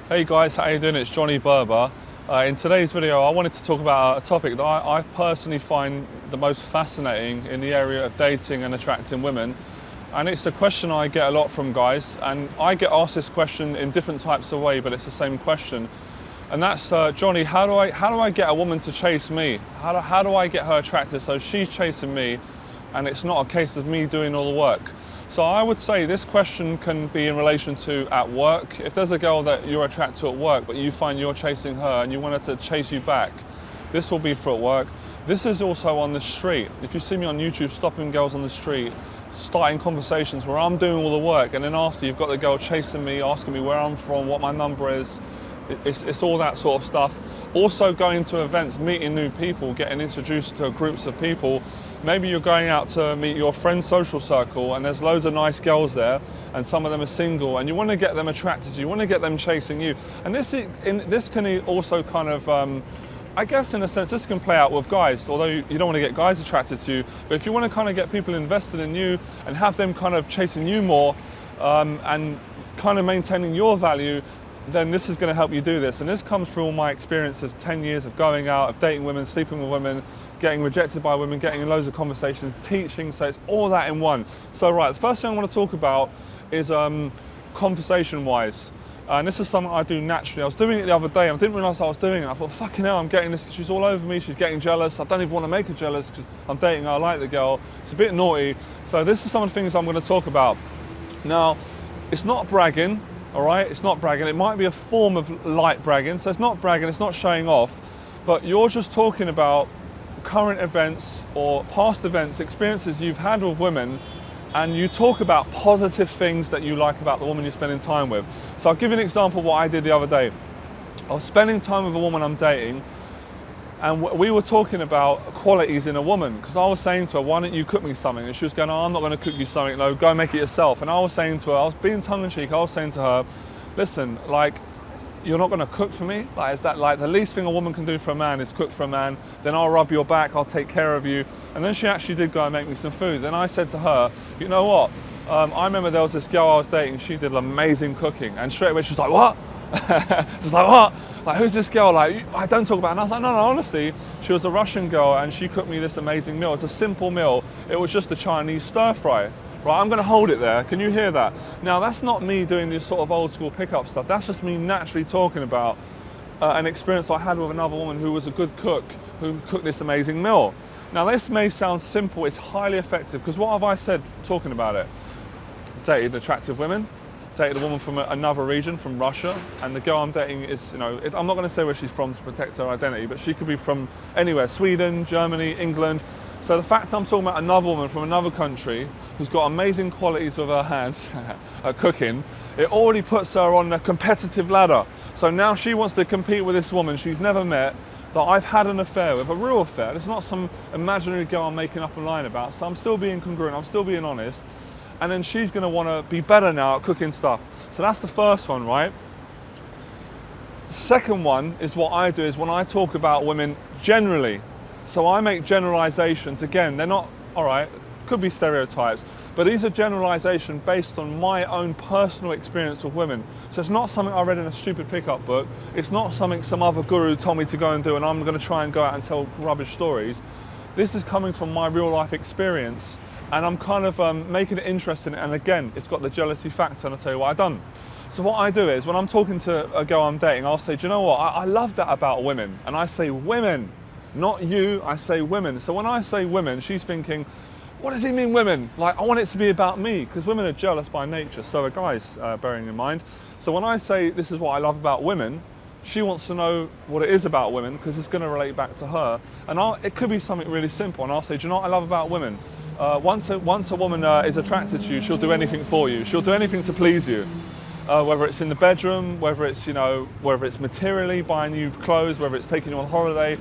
Hey guys, how you doing? It's Johnny Berba. In today's video, I wanted to talk about a topic that I personally find the most fascinating in the area of dating and attracting women. And it's a question I get a lot from guys, and I get asked this question in different types of way, but it's the same question. And that's, Johnny, how do I get a woman to chase me? How do I get her attracted so she's chasing me and it's not a case of me doing all the work? So I would say this question can be in relation to at work. If there's a girl that you're attracted to at work, but you find you're chasing her and you want her to chase you back, this will be for at work. This is also on the street. If you see me on YouTube stopping girls on the street, starting conversations where I'm doing all the work, and then after you've got the girl chasing me, asking me where I'm from, what my number is, it's all that sort of stuff. Also going to events, meeting new people, getting introduced to groups of people. Maybe you're going out to meet your friend's social circle and there's loads of nice girls there and some of them are single and you want to get them attracted to you, you want to get them chasing you. And this can also kind of, I guess in a sense, this can play out with guys, although you don't want to get guys attracted to you, but if you want to kind of get people invested in you and have them kind of chasing you more and kind of maintaining your value, then this is going to help you do this. And this comes through all my experience of 10 years of going out, of dating women, sleeping with women, getting rejected by women, getting in loads of conversations, teaching, so it's all that in one. So right, the first thing I want to talk about is conversation-wise. And this is something I do naturally. I was doing it the other day and I didn't realise I was doing it. I thought, fucking hell, I'm getting this, she's all over me, she's getting jealous. I don't even want to make her jealous because I'm dating her, I like the girl. It's a bit naughty. So this is some of the things I'm going to talk about. Now, it's not bragging. All right, it's not bragging. It might be a form of light bragging. So it's not bragging, it's not showing off, but you're just talking about current events or past events, experiences you've had with women, and you talk about positive things that you like about the woman you're spending time with. So I'll give you an example of what I did the other day. I was spending time with a woman I'm dating, and we were talking about qualities in a woman, because I was saying to her, why don't you cook me something? And she was going, oh, I'm not going to cook you something, no, go make it yourself. And I was saying to her, I was being tongue-in-cheek, I was saying to her, listen, like, you're not going to cook for me? Like, is that like the least thing a woman can do for a man is cook for a man? Then I'll rub your back, I'll take care of you. And then she actually did go and make me some food. Then I said to her, you know what? I remember there was this girl I was dating, she did amazing cooking. And straight away she's like, what? She's like, what? Like, who's this girl? Like, I don't talk about it. And I was like, no, honestly, she was a Russian girl and she cooked me this amazing meal. It's a simple meal. It was just a Chinese stir fry. Right, I'm going to hold it there. Can you hear that? Now, that's not me doing this sort of old school pickup stuff. That's just me naturally talking about an experience I had with another woman who was a good cook, who cooked this amazing meal. Now, this may sound simple. It's highly effective, because what have I said talking about it? Dated attractive women. Dated a woman from another region, from Russia, and the girl I'm dating is, you know, I'm not going to say where she's from to protect her identity, but she could be from anywhere, Sweden, Germany, England. So the fact I'm talking about another woman from another country who's got amazing qualities with her hands at cooking, it already puts her on a competitive ladder. So now she wants to compete with this woman she's never met, that I've had an affair with, a real affair. It's not some imaginary girl I'm making up a line about, so I'm still being congruent, I'm still being honest. And then she's going to want to be better now at cooking stuff. So that's the first one, right? Second one is what I do is when I talk about women generally. So I make generalizations. Again, they're not, all right, could be stereotypes, but these are generalizations based on my own personal experience with women. So it's not something I read in a stupid pickup book. It's not something some other guru told me to go and do and I'm going to try and go out and tell rubbish stories. This is coming from my real life experience. And I'm kind of making it interesting, and again, it's got the jealousy factor, and I'll tell you what I've done. So what I do is, when I'm talking to a girl I'm dating, I'll say, do you know what, I love that about women. And I say women, not you, I say women. So when I say women, she's thinking, what does he mean women? Like, I want it to be about me, because women are jealous by nature, so are guys, bearing in mind. So when I say this is what I love about women, she wants to know what it is about women, because it's going to relate back to her. And it could be something really simple, and I'll say, do you know what I love about women? Once a woman is attracted to you, she'll do anything for you. She'll do anything to please you. Whether it's in the bedroom, whether it's, you know, whether it's materially, buying you clothes, whether it's taking you on holiday,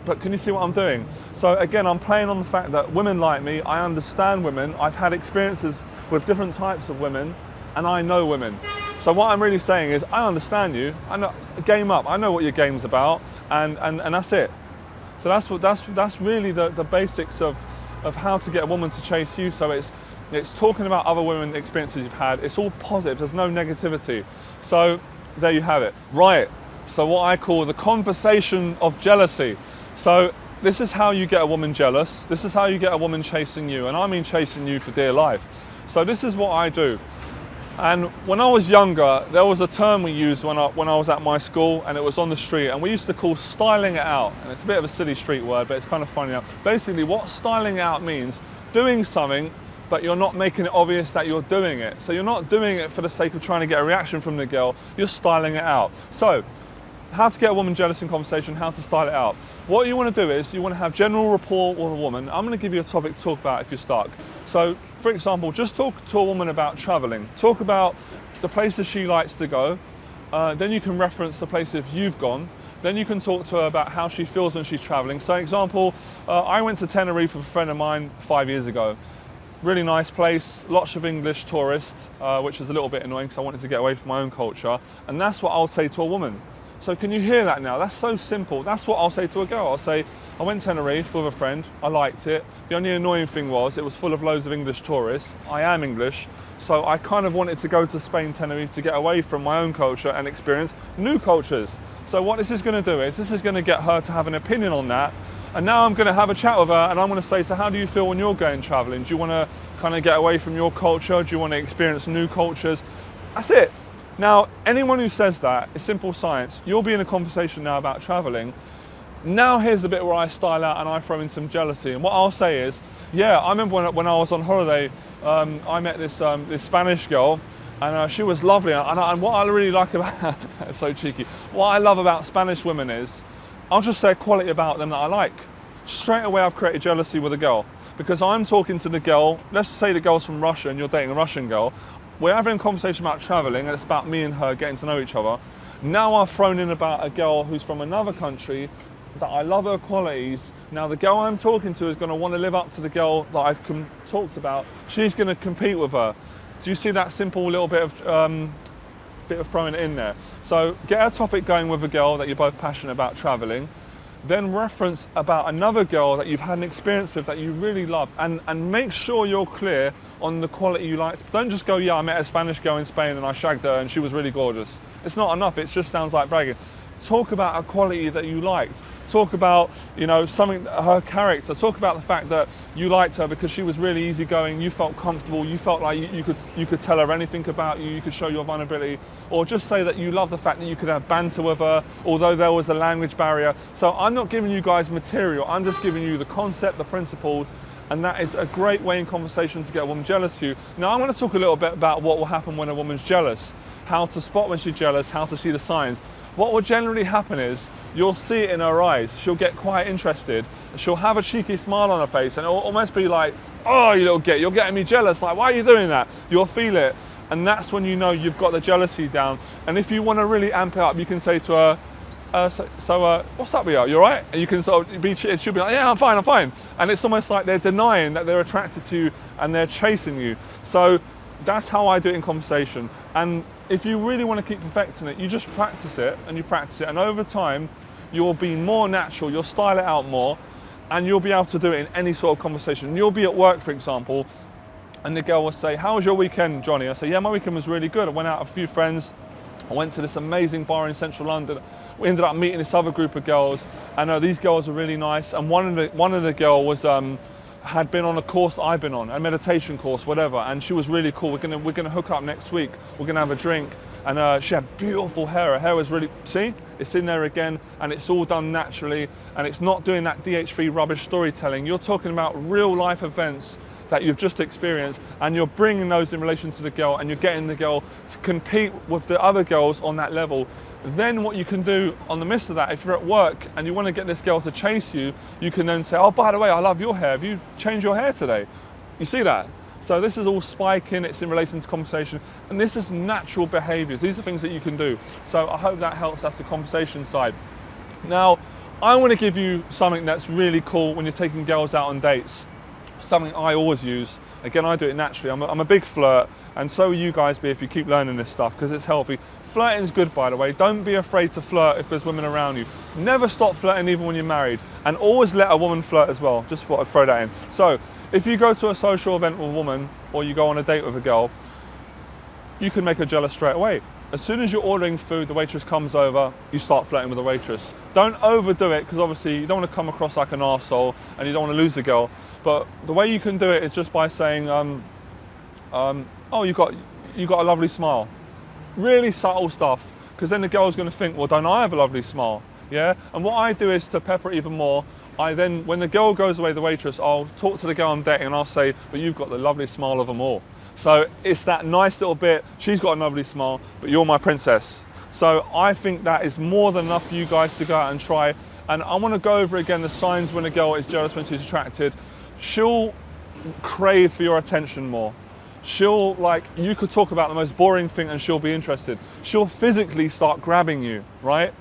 but can you see what I'm doing? So again, I'm playing on the fact that women like me, I understand women, I've had experiences with different types of women, and I know women. So what I'm really saying is, I understand you, I know, game up, I know what your game's about, and that's it. So that's really the basics of how to get a woman to chase you. So it's talking about other women experiences you've had. It's all positive. There's no negativity. So there you have it. Right, so what I call the conversation of jealousy. So this is how you get a woman jealous. This is how you get a woman chasing you, and I mean chasing you for dear life. So this is what I do. And when I was younger, there was a term we used when I was at my school, and it was on the street, and we used to call styling it out. And it's a bit of a silly street word, but it's kind of funny now. Basically, what styling out means, doing something, but you're not making it obvious that you're doing it. So you're not doing it for the sake of trying to get a reaction from the girl, you're styling it out. So, how to get a woman jealous in conversation, how to style it out. What you want to do is, you want to have general rapport with a woman. I'm going to give you a topic to talk about if you're stuck. So, for example, just talk to a woman about traveling. Talk about the places she likes to go. Then you can reference the places you've gone. Then you can talk to her about how she feels when she's traveling. So, example, I went to Tenerife with a friend of mine 5 years ago. Really nice place, lots of English tourists, which is a little bit annoying because I wanted to get away from my own culture. And that's what I'll say to a woman. So can you hear that now? That's so simple. That's what I'll say to a girl. I'll say, I went to Tenerife with a friend, I liked it. The only annoying thing was it was full of loads of English tourists. I am English, so I kind of wanted to go to Spain, Tenerife to get away from my own culture and experience new cultures. So what this is going to do is, this is going to get her to have an opinion on that. And now I'm going to have a chat with her, and I'm going to say, so how do you feel when you're going traveling? Do you want to kind of get away from your culture? Do you want to experience new cultures? That's it. Now, anyone who says that, it's simple science. You'll be in a conversation now about traveling. Now here's the bit where I style out and I throw in some jealousy. And what I'll say is, yeah, I remember when I was on holiday, I met this Spanish girl, and she was lovely. And what I really like about, it's so cheeky, what I love about Spanish women is, I'll just say a quality about them that I like. Straight away I've created jealousy with a girl, because I'm talking to the girl, let's say the girl's from Russia and you're dating a Russian girl, we're having a conversation about traveling and it's about me and her getting to know each other. Now I've thrown in about a girl who's from another country, that I love her qualities. Now the girl I'm talking to is going to want to live up to the girl that I've talked about. She's going to compete with her. Do you see that simple little bit of throwing it in there? So get a topic going with a girl that you're both passionate about traveling. Then reference about another girl that you've had an experience with that you really love, and make sure you're clear on the quality you like. Don't just go, yeah, I met a Spanish girl in Spain and I shagged her and she was really gorgeous. It's not enough, it just sounds like bragging. Talk about a quality that you liked. Talk about, you know, something, her character. Talk about the fact that you liked her because she was really easygoing, you felt comfortable, you felt like you could tell her anything about you, you could show your vulnerability, or just say that you love the fact that you could have banter with her, although there was a language barrier. So I'm not giving you guys material, I'm just giving you the concept, the principles, and that is a great way in conversation to get a woman jealous of you. Now I want to talk a little bit about what will happen when a woman's jealous, how to spot when she's jealous, how to see the signs. What will generally happen is, you'll see it in her eyes, she'll get quite interested, she'll have a cheeky smile on her face and it'll almost be like, oh, you little git, you're getting me jealous, like, why are you doing that? You'll feel it, and that's when you know you've got the jealousy down. And if you want to really amp it up, you can say to her, what's up with you? You all right? And you can sort of she'll be like, yeah, I'm fine. And it's almost like they're denying that they're attracted to you and they're chasing you. So that's how I do it in conversation. And if you really want to keep perfecting it, you just practice it, and over time, you'll be more natural, you'll style it out more, and you'll be able to do it in any sort of conversation. You'll be at work, for example, and the girl will say, how was your weekend, Johnny? I say, yeah, my weekend was really good. I went out with a few friends, I went to this amazing bar in central London. We ended up meeting this other group of girls, and these girls are really nice, and one of the girl was had been on a course I've been on, a meditation course, whatever, and she was really cool. We're gonna hook up next week. We're gonna have a drink, and she had beautiful hair. Her hair was really, see, it's in there again, and it's all done naturally, and it's not doing that DH3 rubbish storytelling. You're talking about real life events that you've just experienced, and you're bringing those in relation to the girl, and you're getting the girl to compete with the other girls on that level. Then what you can do on the midst of that, if you're at work and you want to get this girl to chase you, you can then say, oh, by the way, I love your hair. Have you changed your hair today? You see that? So this is all spiking, it's in relation to conversation, and this is natural behaviors. These are things that you can do. So I hope that helps. That's the conversation side. Now, I want to give you something that's really cool when you're taking girls out on dates. Something I always use. Again, I do it naturally. I'm a big flirt, and so will you guys be if you keep learning this stuff, because it's healthy. Flirting is good, by the way. Don't be afraid to flirt if there's women around you. Never stop flirting even when you're married, and always let a woman flirt as well. Just thought I'd throw that in. So if you go to a social event with a woman, or you go on a date with a girl, you can make her jealous straight away. as soon as you're ordering food, the waitress comes over, you start flirting with the waitress. Don't overdo it, because obviously you don't want to come across like an arsehole and you don't want to lose the girl. But the way you can do it is just by saying, oh, you got a lovely smile. Really subtle stuff, because then the girl's going to think, well, don't I have a lovely smile? Yeah. And what I do is, to pepper it even more, I then, when the girl goes away, the waitress, I'll talk to the girl I'm dating and I'll say, but you've got the lovely smile of them all. So it's that nice little bit, she's got a lovely smile, but you're my princess. So I think that is more than enough for you guys to go out and try. And I want to go over again the signs when a girl is jealous, when she's attracted. She'll crave for your attention more. She'll, like, you could talk about the most boring thing and she'll be interested. She'll physically start grabbing you, right?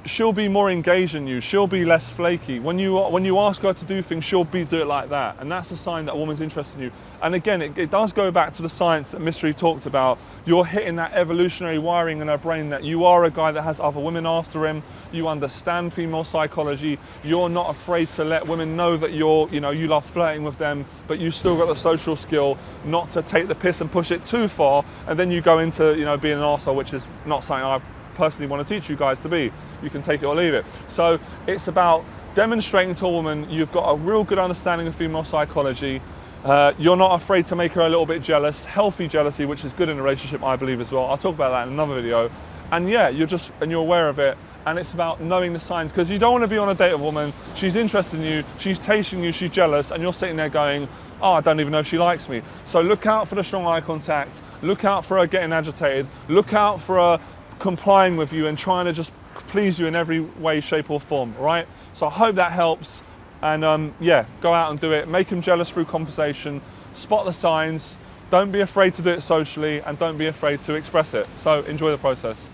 She'll be more engaged in you. She'll be less flaky. When you ask her to do things, she'll do it like that. And that's a sign that a woman's interested in you. And again, it does go back to the science that Mystery talked about. You're hitting that evolutionary wiring in her brain that you are a guy that has other women after him. You understand female psychology. You're not afraid to let women know that you love flirting with them, but you still got the social skill not to take the piss and push it too far. And then you go into, being an arsehole, which is not something I personally want to teach you guys to be. You can take it or leave it. So it's about demonstrating to a woman you've got a real good understanding of female psychology. You're not afraid to make her a little bit jealous, healthy jealousy, which is good in a relationship, I believe, as well. I'll talk about that in another video. And yeah, you're aware of it. And it's about knowing the signs, because you don't want to be on a date with a woman, she's interested in you, she's tasting you, she's jealous, and you're sitting there going, oh, I don't even know if she likes me. So look out for the strong eye contact, look out for her getting agitated, look out for her complying with you and trying to just please you in every way, shape or form, right? So I hope that helps. And yeah, go out and do it. Make them jealous through conversation, spot the signs, don't be afraid to do it socially, and don't be afraid to express it. So enjoy the process.